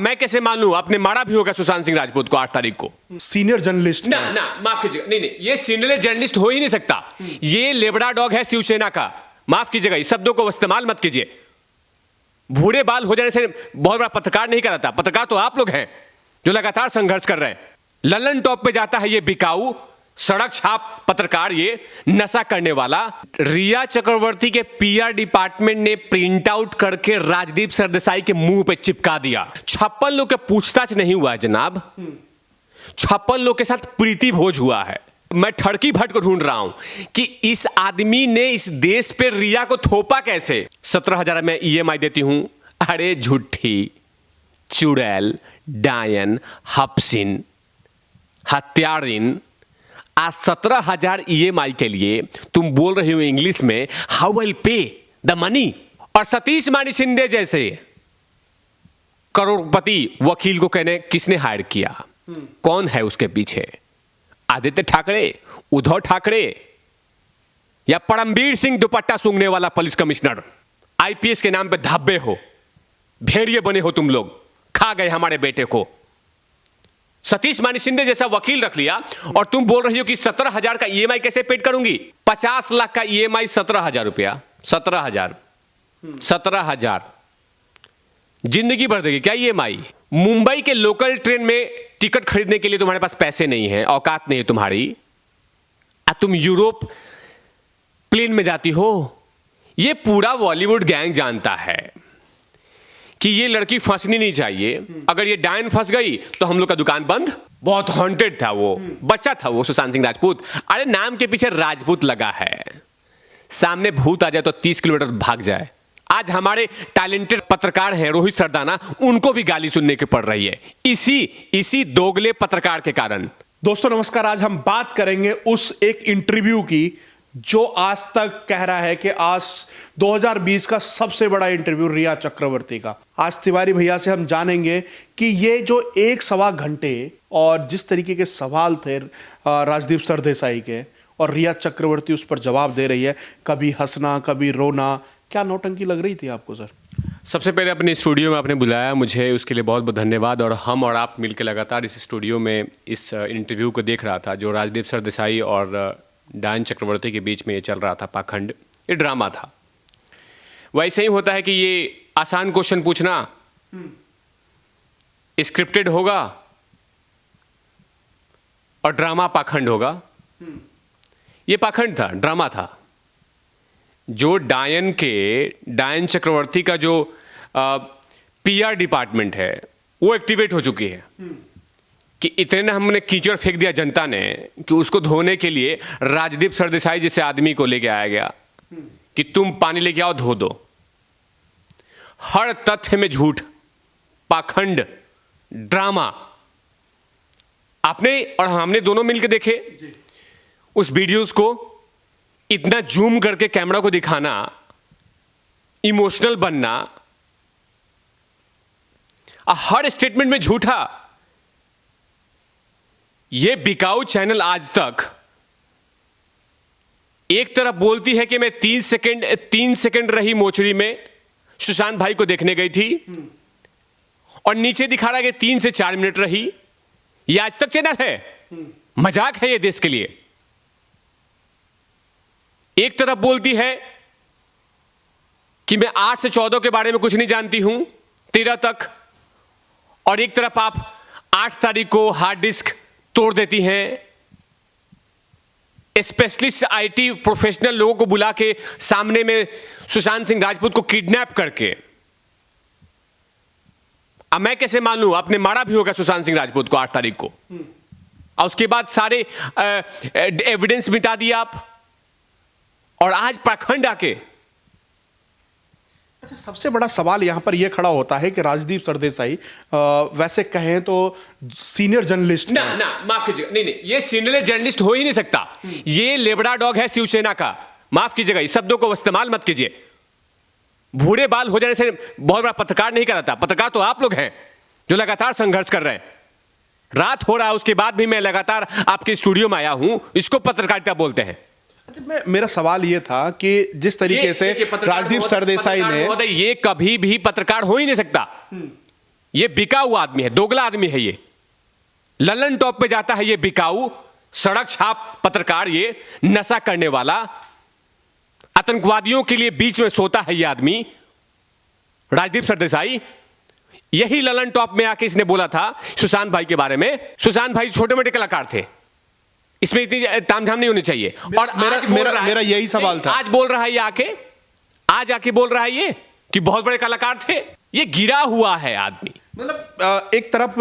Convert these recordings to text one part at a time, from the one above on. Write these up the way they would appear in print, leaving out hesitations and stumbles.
अब मैं कैसे मान लूं, आपने मारा भी होगा सुशांत सिंह राजपूत को 8 तारीख को। सीनियर जर्नलिस्ट ना ना माफ कीजिएगा, नहीं नहीं, ये सीनियर जर्नलिस्ट हो ही नहीं सकता। ये लेबड़ा डॉग है शिवसेना का। माफ कीजिएगा, इस शब्दों को इस्तेमाल मत कीजिए। बूढ़े बाल हो जाने से बहुत बड़ा पत्रकार नहीं कराता। पत्रकार तो आप लोग हैं जो लगातार संघर्ष कर रहे हैं। ललन टॉप पे जाता है ये बिकाऊ सड़क छाप पत्रकार, ये नशा करने वाला। रिया चक्रवर्ती के पीआर डिपार्टमेंट ने प्रिंट आउट करके राजदीप सरदेसाई के मुंह पे चिपका दिया। 56 लोग के पूछताछ नहीं हुआ है जनाब, 56 लोग के साथ प्रीति भोज हुआ है। मैं ठड़की भट्ट को ढूंढ रहा हूं कि इस आदमी ने इस देश पे रिया को थोपा कैसे। 17,000 मैं ईएमआई देती हूं। अरे झूठी, चुड़ैल, डायन, हफसिन, हत्यारिन, आज 17,000 ईएमआई के लिए तुम बोल रही हो इंग्लिश में how will pay the money. और सतीश मानी शिंदे जैसे करोड़पति वकील को कहने किसने हायर किया, कौन है उसके पीछे? आदित्य ठाकरे, उद्धव ठाकरे, या परमवीर सिंह दुपट्टा सूंघने वाला पुलिस कमिश्नर? आईपीएस के नाम पे धब्बे हो, भेड़िए बने हो तुम लोग, खा गए हमारे बेटे को। सतीश मानी शिंदे जैसा वकील रख लिया और तुम बोल रही हो कि 17,000 का ईएमआई कैसे पेड करूंगी। 50 लाख का ईएमआई 17,000 रुपया, 17,000 जिंदगी भर देगी क्या ईएमआई? मुंबई के लोकल ट्रेन में टिकट खरीदने के लिए तुम्हारे पास पैसे नहीं है, औकात नहीं है तुम्हारी। तुम यूरोप प्लेन में जाती हो। ये पूरा बॉलीवुड गैंग जानता है कि ये लड़की फंसनी नहीं चाहिए। अगर ये डायन फंस गई तो हम लोग का दुकान बंद। बहुत हॉन्टेड था वो बच्चा, था वो सुशांत सिंह राजपूत। अरे नाम के पीछे राजपूत लगा है, सामने भूत आ जाए तो 30 किलोमीटर भाग जाए। आज हमारे टैलेंटेड पत्रकार हैं रोहित सरदाना, उनको भी गाली सुनने की पड़ रही है इसी दोगले पत्रकार के कारण। दोस्तों नमस्कार, आज हम बात करेंगे उस एक इंटरव्यू की जो आज तक कह रहा है कि आज 2020 का सबसे बड़ा इंटरव्यू रिया चक्रवर्ती का। आज तिवारी भैया से हम जानेंगे कि ये जो 1-1.25 घंटे और जिस तरीके के सवाल थे राजदीप सरदेसाई के, और रिया चक्रवर्ती उस पर जवाब दे रही है, कभी हंसना कभी रोना, क्या नौटंकी लग रही थी आपको सर? सबसे पहले अपने स्टूडियो में आपने बुलाया मुझे, उसके लिए बहुत बहुत धन्यवाद। और हम और आप मिलकर लगातार इस स्टूडियो में इस इंटरव्यू को देख रहा था जो राजदीप सरदेसाई और डायन चक्रवर्ती के बीच में ये चल रहा था पाखंड। ये ड्रामा था। वैसे ही होता है कि ये आसान क्वेश्चन पूछना स्क्रिप्टेड होगा और ड्रामा पाखंड होगा। ये पाखंड था, ड्रामा था। जो डायन चक्रवर्ती का जो पीआर डिपार्टमेंट है वो एक्टिवेट हो चुकी है कि इतने ना हमने कीचड़ फेंक दिया जनता ने कि उसको धोने के लिए राजदीप सरदेसाई जैसे आदमी को लेके आया गया कि तुम पानी लेके आओ धो दो। हर तथ्य में झूठ, पाखंड, ड्रामा। आपने और हमने दोनों मिलकर देखे उस वीडियोस को। इतना जूम करके कैमरा को दिखाना, इमोशनल बनना, हर स्टेटमेंट में झूठा। ये बिकाऊ चैनल आज तक एक तरफ बोलती है कि मैं 3 सेकंड रही मोचड़ी में सुशांत भाई को देखने गई थी, और नीचे दिखा रहा है कि 3 से 4 मिनट रही। ये आज तक चैनल है, मजाक है ये देश के लिए। एक तरफ बोलती है कि मैं 8 से 14 के बारे में कुछ नहीं जानती हूं, 13 तक, और एक तरफ आप 8 तारीख को हार्ड डिस्क तोड़ देती हैं। स्पेशलिस्ट आईटी प्रोफेशनल लोगों को बुला के सामने में सुशांत सिंह राजपूत को किडनैप करके। अब मैं कैसे मान लूं, आपने मारा भी होगा सुशांत सिंह राजपूत को 8 तारीख को, और उसके बाद सारे एविडेंस मिटा दिया आप, और आज पाखंड आके। अच्छा, सबसे बड़ा सवाल यहां पर यह खड़ा होता है कि राजदीप सरदेसाई वैसे कहें तो सीनियर जर्नलिस्ट ना माफ कीजिएगा, नहीं नहीं, ये सीनियर जर्नलिस्ट हो ही नहीं सकता। ये लेबड़ा डॉग है शिवसेना का। माफ कीजिएगा, इस शब्दों को इस्तेमाल मत कीजिए। बूढ़े बाल हो जाने से बहुत बड़ा पत्रकार नहीं कराता। पत्रकार तो आप लोग हैं जो लगातार संघर्ष कर रहे हैं। रात हो रहा है उसके बाद भी मैं लगातार आपके स्टूडियो में आया हूं, इसको पत्रकारिता बोलते हैं। मेरा सवाल यह था कि जिस तरीके से राजदीप सरदेसाई ने, ये कभी भी पत्रकार हो ही नहीं सकता। ये बिकाऊ आदमी है, दोगला आदमी है ये। ललन टॉप पे जाता है ये बिकाऊ, सड़क छाप पत्रकार, ये नशा करने वाला, आतंकवादियों के लिए बीच में सोता है ये आदमी, राजदीप सरदेसाई। यही ललन टॉप में आके इसने बोला था सुशांत भाई के बारे में। सुशांत भाई छोटे मोटे कलाकार थे, इसमें इतनी तामझाम नहीं होनी चाहिए। और मेरा यही सवाल था। आज बोल रहा है ये आज आके बोल रहा है ये कि बहुत बड़े कलाकार थे। ये गिरा हुआ है आदमी। मतलब एक तरफ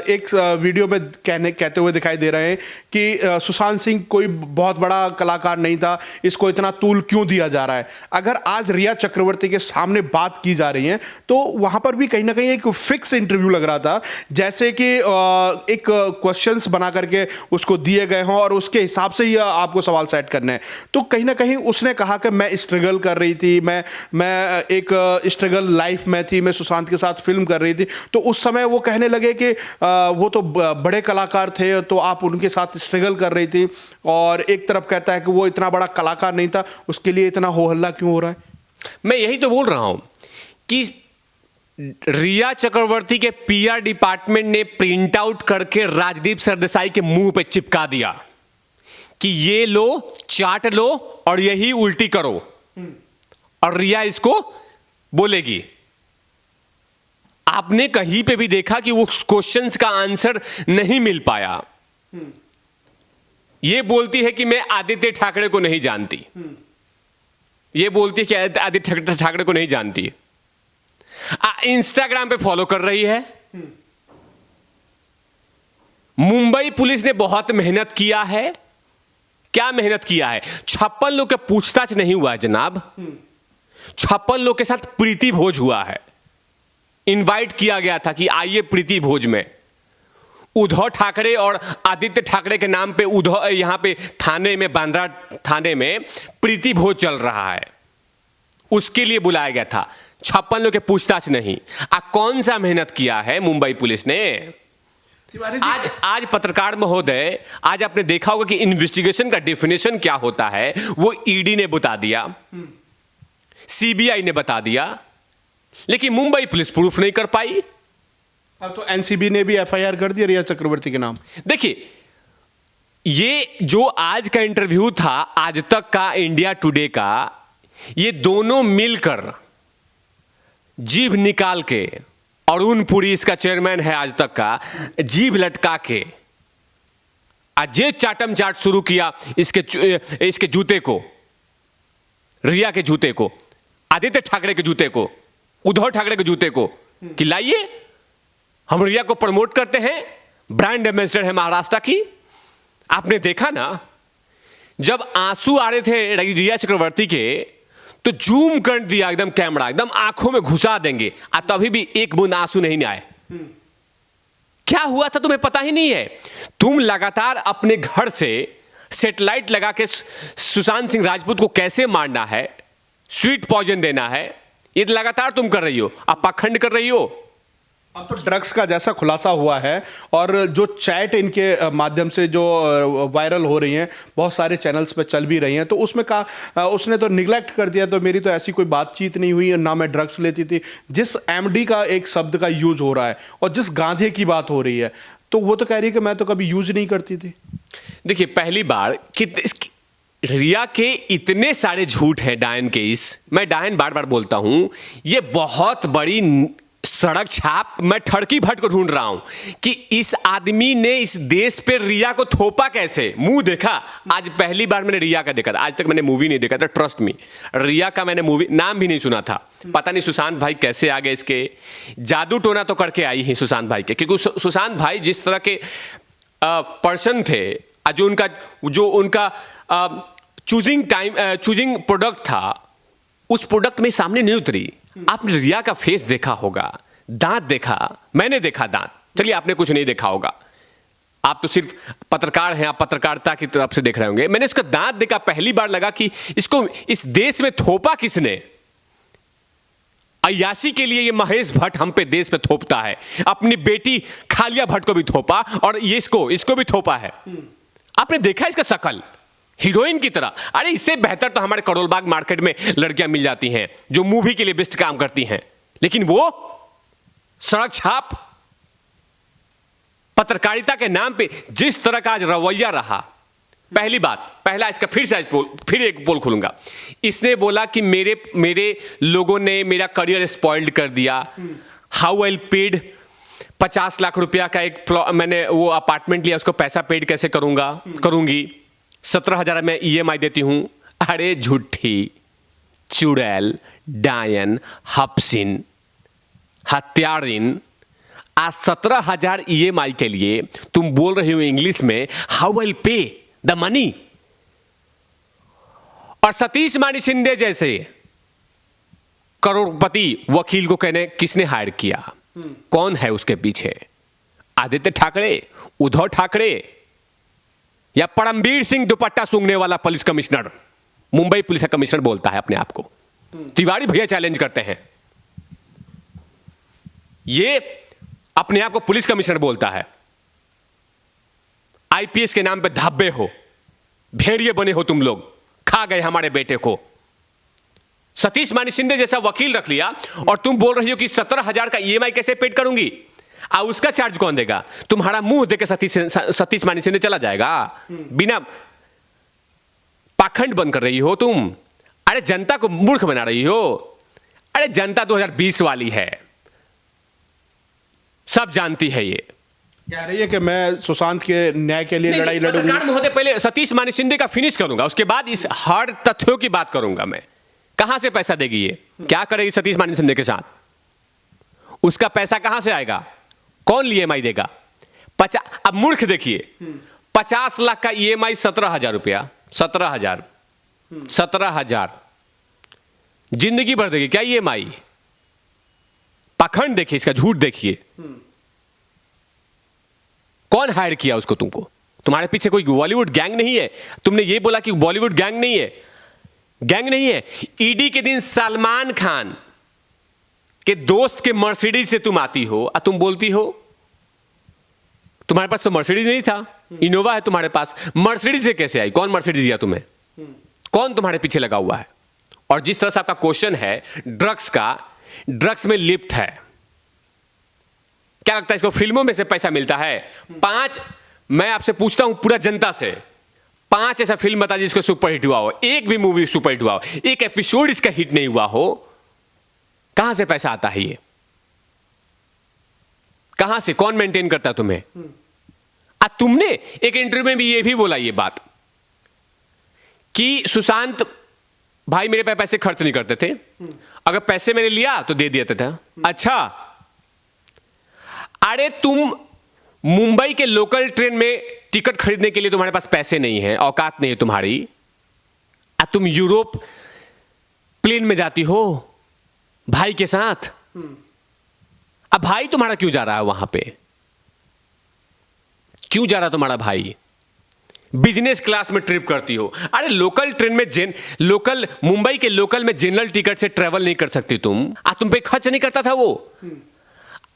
एक वीडियो में कहते हुए दिखाई दे रहे हैं कि सुशांत सिंह कोई बहुत बड़ा कलाकार नहीं था, इसको इतना तूल क्यों दिया जा रहा है। अगर आज रिया चक्रवर्ती के सामने बात की जा रही है तो वहां पर भी कहीं ना कहीं एक फिक्स इंटरव्यू लग रहा था, जैसे कि एक क्वेश्चंस बना करके उसको दिए गए हों और उसके हिसाब से ही आपको सवाल सेट करने हैं। तो कहीं ना कहीं उसने कहा कि मैं स्ट्रगल कर रही थी, मैं एक स्ट्रगल लाइफ में थी, मैं सुशांत के साथ फिल्म कर रही थी। तो उस समय वो कहने लगे कि वो तो बड़े कलाकार थे, तो आप उनके साथ स्ट्रगल कर रही थी। और एक तरफ कहता है कि वो इतना बड़ा कलाकार नहीं था, उसके लिए इतना हो हल्ला क्यों हो रहा है। मैं यही तो बोल रहा हूं कि रिया चक्रवर्ती के पीआर डिपार्टमेंट ने प्रिंट आउट करके राजदीप सरदेसाई के मुंह पे चिपका दिया कि ये लो, चाट लो और यही उल्टी करो, और रिया इसको बोलेगी। आपने कहीं पे भी देखा कि वो क्वेश्चंस का आंसर नहीं मिल पाया। ये बोलती है कि मैं आदित्य ठाकरे को नहीं जानती, ये बोलती है कि आदित्य ठाकरे को नहीं जानती। इंस्टाग्राम पे फॉलो कर रही है। मुंबई पुलिस ने बहुत मेहनत किया है। क्या मेहनत किया है? 56 लोग के पूछताछ नहीं हुआ है जनाब। 56 लोग के साथ प्रीति भोज हुआ है। इनवाइट किया गया था कि आइए प्रीति भोज में। उद्धव ठाकरे और आदित्य ठाकरे के नाम पे उद्धव यहां पे थाने में, बांद्रा थाने में प्रीति भोज चल रहा है, उसके लिए बुलाया गया था। 56 लोग के पूछताछ नहीं। कौन सा मेहनत किया है मुंबई पुलिस ने? आज पत्रकार महोदय, आज आपने देखा होगा कि इन्वेस्टिगेशन का डेफिनेशन क्या होता है, वो ईडी ने बता दिया, सीबीआई ने बता दिया, लेकिन मुंबई पुलिस प्रूफ नहीं कर पाई। अब तो एनसीबी ने भी एफआईआर कर दी रिया चक्रवर्ती के नाम। देखिए, ये जो आज का इंटरव्यू था, आज तक का, इंडिया टुडे का, ये दोनों मिलकर जीभ निकाल के, अरुण पुरी इसका चेयरमैन है आज तक का, जीभ लटका के आज ये चाटम चाट शुरू किया इसके जूते को, रिया के जूते को, आदित्य ठाकरे के जूते को, उद्धव ठाकरे के जूते को, कि लाइए हम रिया को प्रमोट करते हैं, ब्रांड एम्बेसडर है महाराष्ट्र की। आपने देखा ना, जब आंसू आ रहे थे रिया चक्रवर्ती के, तो जूम कर दिया एकदम कैमरा, एकदम आंखों में घुसा देंगे, तभी भी एक बूंद आंसू नहीं आए। क्या हुआ था तुम्हें पता ही नहीं है। तुम लगातार अपने घर से सैटेलाइट लगा के सुशांत सिंह राजपूत को कैसे मारना है, स्वीट पॉइजन देना है, ये लगातार तुम कर रही हो। आप पाखंड कर रही हो। अब तो ड्रग्स का जैसा खुलासा हुआ है और जो चैट इनके माध्यम से जो वायरल हो रही हैं, बहुत सारे चैनल्स पे चल भी रही हैं, तो उसमें का उसने तो निगलेक्ट कर दिया, तो मेरी तो ऐसी कोई बातचीत नहीं हुई, ना मैं ड्रग्स लेती थी। जिस एमडी का एक शब्द का यूज हो रहा है और जिस गांजे की बात हो रही है, तो वो तो कह रही है कि मैं तो कभी यूज नहीं करती थी। देखिए, पहली बार कि रिया के इतने सारे झूठ हैं, डायन केस, मैं डायन बार बार बोलता हूं, ये बहुत बड़ी सड़क छाप। मैं ठड़की भट्ट को ढूंढ रहा हूं कि इस आदमी ने इस देश पे रिया को थोपा कैसे। मुंह देखा, आज पहली बार मैंने रिया का देखा था, आज तक मैंने मूवी नहीं देखा था, ट्रस्ट मी। रिया का मैंने मूवी नाम भी नहीं सुना था। पता नहीं सुशांत भाई कैसे आ गए इसके। जादू टोना तो करके आई ही सुशांत भाई के, क्योंकि सुशांत भाई जिस तरह के पर्सन थे, जो उनका चूजिंग प्रोडक्ट था, उस प्रोडक्ट में सामने नहीं उतरी। आपने रिया का फेस देखा होगा, दांत देखा, मैंने देखा दांत, चलिए आपने कुछ नहीं देखा होगा, आप तो सिर्फ पत्रकार हैं, आप पत्रकारिता की तरफ से देख रहे होंगे। मैंने इसका दांत देखा, पहली बार लगा कि इसको इस देश में थोपा किसने। अय्यासी के लिए ये महेश भट्ट हम पे देश पे थोपता है, अपनी बेटी खालिया भट्ट को भी थोपा और ये इसको भी थोपा है। आपने देखा इसका शकल, हीरोइन की तरह। अरे इससे बेहतर तो हमारे करोलबाग मार्केट में लड़कियां मिल जाती हैं जो मूवी के लिए बेस्ट काम करती हैं, लेकिन वो सड़क छाप, पत्रकारिता के नाम पे जिस तरह का आज रवैया रहा। पहली बात, पहला इसका फिर एक पोल खोलूंगा। इसने बोला कि मेरे लोगों ने मेरा करियर स्पॉइल्ड कर दिया। हाउ आई पेड 50 लाख रुपया का मैंने वो अपार्टमेंट लिया, उसको पैसा पेड कैसे करूंगी। 17,000 मैं EMI देती हूं। अरे झूठी, चुड़ैल, डायन, हफसिन, हत्यारिन, आज 17,000 EMI के लिए तुम बोल रही हो इंग्लिश में हाउ आई पे द मनी। और सतीश मानी शिंदे जैसे करोड़पति वकील को कहने किसने हायर किया? कौन है उसके पीछे? आदित्य ठाकरे, उद्धव ठाकरे, या परमवीर सिंह दुपट्टा सूंघने वाला पुलिस कमिश्नर? मुंबई पुलिस का कमिश्नर बोलता है अपने आप को। तिवारी भैया चैलेंज करते हैं, ये अपने आप को पुलिस कमिश्नर बोलता है। IPS के नाम पे धब्बे हो, भेड़िए बने हो तुम लोग, खा गए हमारे बेटे को। सतीश मानी शिंदे जैसा वकील रख लिया और तुम बोल रही हो कि 17,000 का EMI कैसे पेड करूंगी, और उसका चार्ज कौन देगा? तुम्हारा मुंह देके सतीश मानी शिंदे चला जाएगा। बिना पाखंड बन कर रही हो तुम। अरे जनता को मूर्ख बना रही हो। अरे जनता 2020 वाली है, सब जानती है। ये कह रही है कि मैं सुशांत के न्याय के लिए लड़ाई लड़ूंगी। पत्रकार महोदय, पहले सतीश मानी शिंदे का फिनिश करूंगा, उसके बाद इस हर तथ्यों की बात करूंगा मैं। कहां से पैसा देगी ये? क्या करेगी सतीश मानी शिंदे के साथ? उसका पैसा कहां से आएगा? कौन EMI देगा? अब मूर्ख देखिए, 50 लाख का EMI 17,000 रुपया, 17,000 जिंदगी भर देगी क्या EMI? पाखंड देखिए, इसका झूठ देखिए। कौन हायर किया उसको तुमको? तुम्हारे पीछे कोई बॉलीवुड गैंग नहीं है। तुमने ये बोला कि बॉलीवुड गैंग नहीं है, गैंग नहीं है। ईडी के दिन सलमान खान के दोस्त के मर्सिडीज से तुम आती हो और तुम बोलती हो तुम्हारे पास तो मर्सिडीज नहीं था, इनोवा है तुम्हारे पास। मर्सिडीज से कैसे आई? कौन मर्सिडीज दिया तुम्हें? कौन तुम्हारे पीछे लगा हुआ है? और जिस तरह से आपका क्वेश्चन है ड्रग्स का, ड्रग्स में लिप्त है, क्या लगता है इसको फिल्मों में से पैसा मिलता है? 5, मैं आपसे पूछता हूं पूरा जनता से, 5 ऐसा फिल्म बता जिसको सुपरहिट हुआ हो, एक भी मूवी सुपरहिट हुआ हो, एक एपिसोड इसका हिट नहीं हुआ हो। कहां से पैसा आता है? ये कहां से? कौन मेंटेन करता है तुम्हें? तुमने एक इंटरव्यू में भी ये भी बोला ये बात कि सुशांत भाई मेरे पे पैसे खर्च नहीं करते थे, अगर पैसे मैंने लिया तो दे देते थे। अच्छा, अरे तुम मुंबई के लोकल ट्रेन में टिकट खरीदने के लिए तुम्हारे पास पैसे नहीं है, औकात नहीं है तुम्हारी, तुम यूरोप प्लेन में जाती हो भाई के साथ। अब भाई तुम्हारा क्यों जा रहा है वहां पे? क्यों जा रहा तुम्हारा भाई? बिजनेस क्लास में ट्रिप करती हो। अरे लोकल ट्रेन में लोकल मुंबई के लोकल में जनरल टिकट से ट्रेवल नहीं कर सकती तुम। तुम पे खर्च नहीं करता था वो।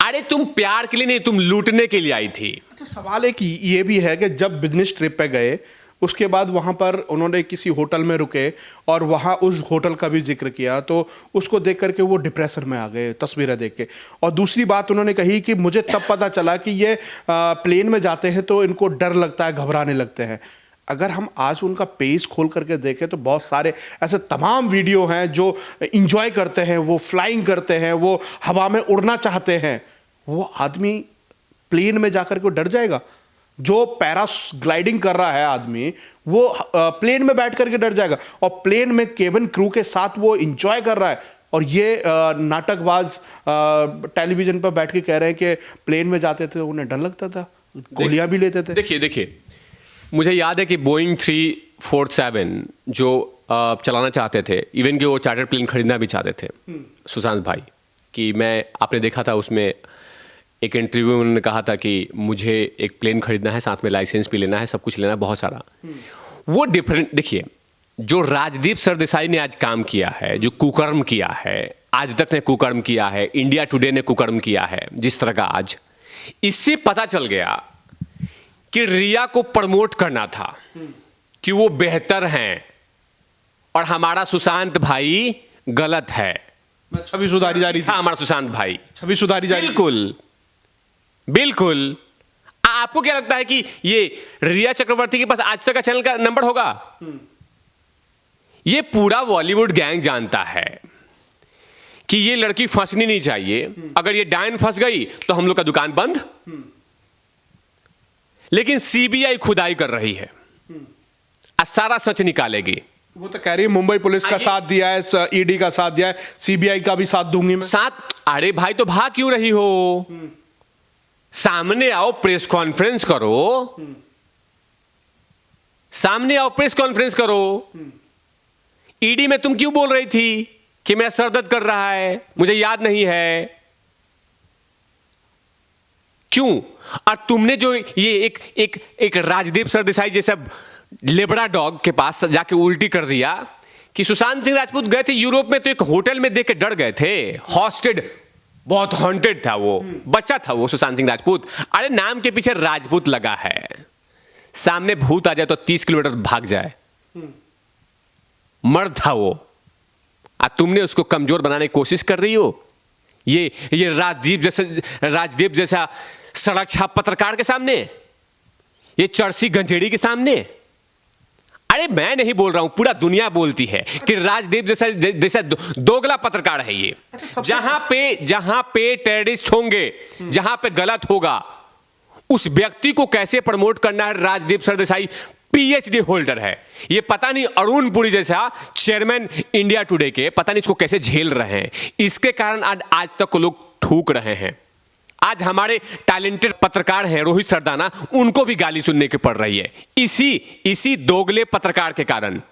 अरे तुम प्यार के लिए नहीं, तुम लूटने के लिए आई थी। अच्छा, सवाल एक ये भी है कि जब बिजनेस ट्रिप पे गए उसके बाद वहाँ पर उन्होंने किसी होटल में रुके और वहाँ उस होटल का भी जिक्र किया, तो उसको देख करके वो डिप्रेशन में आ गए तस्वीरें देख के। और दूसरी बात उन्होंने कही कि मुझे तब पता चला कि ये प्लेन में जाते हैं तो इनको डर लगता है, घबराने लगते हैं। अगर हम आज उनका पेज खोल करके देखें तो बहुत सारे ऐसे तमाम वीडियो हैं जो इंजॉय करते हैं, वो फ्लाइंग करते हैं, वो हवा में उड़ना चाहते हैं। वो आदमी प्लेन में जाकर के डर जाएगा? जो पैराग्लाइडिंग कर रहा है आदमी, वो प्लेन में बैठ करके डर जाएगा? और प्लेन में केबिन क्रू के साथ वो इंजॉय कर रहा है, और ये नाटकबाज टेलीविजन पर बैठ के कह रहे हैं कि प्लेन में जाते थे उन्हें डर लगता था, गोलियां भी लेते थे। देखिए मुझे याद है कि बोइंग 347 जो चलाना चाहते थे, इवन कि वो चार्टर प्लेन खरीदना भी चाहते थे सुशांत भाई, कि आपने देखा था उसमें एक इंटरव्यू में उन्होंने कहा था कि मुझे एक प्लेन खरीदना है, साथ में लाइसेंस भी लेना है, सब कुछ लेना है, बहुत सारा। वो डिफरेंट, देखिए जो राजदीप सरदेसाई ने आज काम किया है, जो कुकर्म किया है, आज तक ने कुकर्म किया है, इंडिया टुडे ने कुकर्म किया है जिस तरह का आज, इससे पता चल गया कि रिया को प्रमोट करना था कि वो बेहतर हैं और हमारा सुशांत भाई गलत है। छवि सुधारी जा रही थी। था हमारा सुशांत भाई, छवि सुधारी जा रही थी। बिल्कुल बिल्कुल। आपको क्या लगता है कि ये रिया चक्रवर्ती के पास आज तक का चैनल का नंबर होगा? ये पूरा बॉलीवुड गैंग जानता है कि ये लड़की फंसनी नहीं चाहिए। अगर ये डायन फंस गई तो हम लोग का दुकान बंद। लेकिन सीबीआई खुदाई कर रही है, सारा सच निकालेगी। वो तो कह रही है मुंबई पुलिस का साथ दिया है, ईडी का साथ दिया है, सीबीआई का भी साथ दूंगी मैं। साथ? अरे भाई तो भाग क्यों रही हो? सामने आओ, प्रेस कॉन्फ्रेंस करो। सामने आओ, प्रेस कॉन्फ्रेंस करो। ईडी में तुम क्यों बोल रही थी कि मेरा सर दर्द कर रहा है, मुझे याद नहीं है? क्यों? और तुमने जो ये एक राजदीप सरदेसाई जैसा लेबड़ा डॉग के पास जाके उल्टी कर दिया कि सुशांत सिंह राजपूत गए थे यूरोप में तो एक होटल में देख के डर गए थे। हॉस्टेड, बहुत हॉन्टेड था वो बच्चा था वो सुशांत सिंह राजपूत। अरे नाम के पीछे राजपूत लगा है, सामने भूत आ जाए तो 30 किलोमीटर भाग जाए। मर्द था वो, तुमने उसको कमजोर बनाने की कोशिश कर रही हो। ये राजदीप जैसा सड़क छाप पत्रकार के सामने, ये चर्सी गंजेड़ी के सामने। अरे मैं नहीं बोल रहा हूं, पूरा दुनिया बोलती है कि राजदीप जैसा दोगला पत्रकार है ये। जहां पे टेररिस्ट होंगे, जहां पे गलत होगा, उस व्यक्ति को कैसे प्रमोट करना है। राजदीप सरदेसाई पीएचडी होल्डर है। ये पता नहीं अरुण पुरी जैसा चेयरमैन इंडिया टुडे के, पता नहीं इसको कैसे झेल रहे हैं। इसके कारण आज तक लोग थूक रहे हैं। आज हमारे टैलेंटेड पत्रकार हैं रोहित सरदाना, उनको भी गाली सुनने की पड़ रही है इसी दोगले पत्रकार के कारण।